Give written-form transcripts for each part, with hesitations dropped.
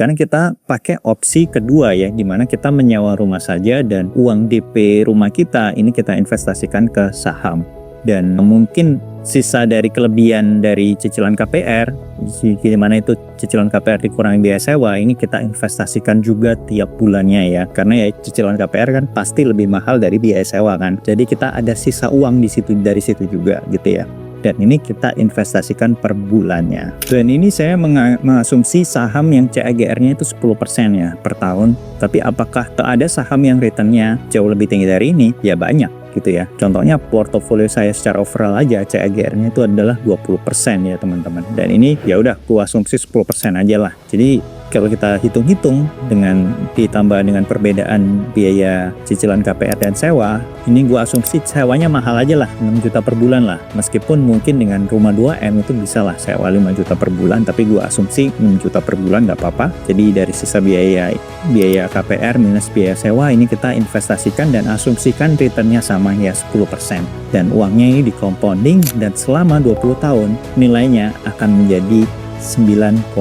Karena kita pakai opsi kedua ya, dimana kita menyewa rumah saja dan uang DP rumah kita ini kita investasikan ke saham. Dan mungkin sisa dari kelebihan dari cicilan KPR, gimana itu cicilan KPR dikurangi biaya sewa, ini kita investasikan juga tiap bulannya ya. Karena ya cicilan KPR kan pasti lebih mahal dari biaya sewa kan. Jadi kita ada sisa uang di situ dari situ juga gitu ya. Dan ini kita investasikan per bulannya. Dan ini saya mengasumsi saham yang CAGR-nya itu 10% ya per tahun. Tapi apakah ada saham yang return-nya jauh lebih tinggi dari ini? Ya banyak gitu ya. Contohnya portofolio saya secara overall aja CAGR-nya itu adalah 20% ya teman-teman. Dan ini ya udah gua asumsi 10% aja lah. Jadi kalau kita hitung-hitung dengan ditambah dengan perbedaan biaya cicilan KPR dan sewa, ini gua asumsi sewanya mahal aja lah, 6 juta per bulan lah. Meskipun mungkin dengan rumah 2M itu bisa lah sewa 5 juta per bulan, tapi gua asumsi 6 juta per bulan nggak apa-apa. Jadi dari sisa biaya KPR minus biaya sewa ini kita investasikan dan asumsikan returnnya sama ya 10%. Dan uangnya ini di compounding dan selama 20 tahun nilainya akan menjadi 9,1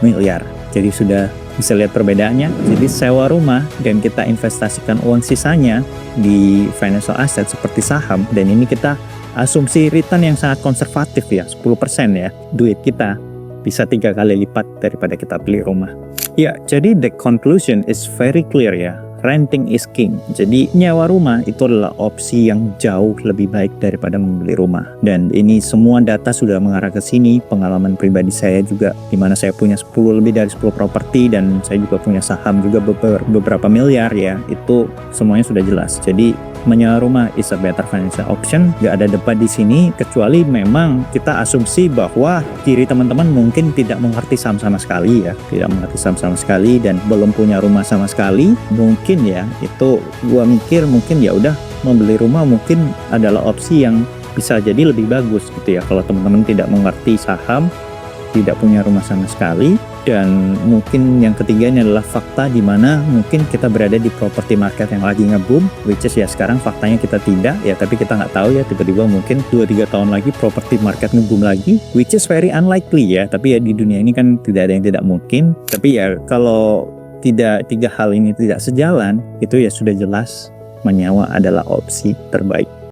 miliar. Jadi sudah bisa lihat perbedaannya. Jadi sewa rumah dan kita investasikan uang sisanya di financial asset seperti saham, dan ini kita asumsi return yang sangat konservatif ya, 10% ya. Duit kita bisa 3 kali lipat daripada kita beli rumah. Ya, jadi the conclusion is very clear ya. Renting is king. Jadi nyewa rumah itu adalah opsi yang jauh lebih baik daripada membeli rumah. Dan ini semua data sudah mengarah ke sini. Pengalaman pribadi saya juga, di mana saya punya lebih dari 10 properti dan saya juga punya saham juga beberapa miliar ya. Itu semuanya sudah jelas. Jadi menyewa rumah is a better financial option. Gak ada debat di sini, kecuali memang kita asumsi bahwa diri teman-teman mungkin tidak mengerti saham sama sekali ya. Tidak mengerti saham sama sekali dan belum punya rumah sama sekali. Mungkin ya, itu gua mikir mungkin ya udah membeli rumah mungkin adalah opsi yang bisa jadi lebih bagus gitu ya. Kalau teman-teman tidak mengerti saham, tidak punya rumah sama sekali. Dan mungkin yang ketiganya adalah fakta di mana mungkin kita berada di property market yang lagi nge-boom, which is ya sekarang faktanya kita tidak ya, tapi kita nggak tahu ya, tiba-tiba mungkin 2-3 tahun lagi property market nge-boom lagi, which is very unlikely ya. Tapi ya di dunia ini kan tidak ada yang tidak mungkin. Tapi ya kalau tidak, 3 hal ini tidak sejalan, itu ya sudah jelas menyewa adalah opsi terbaik.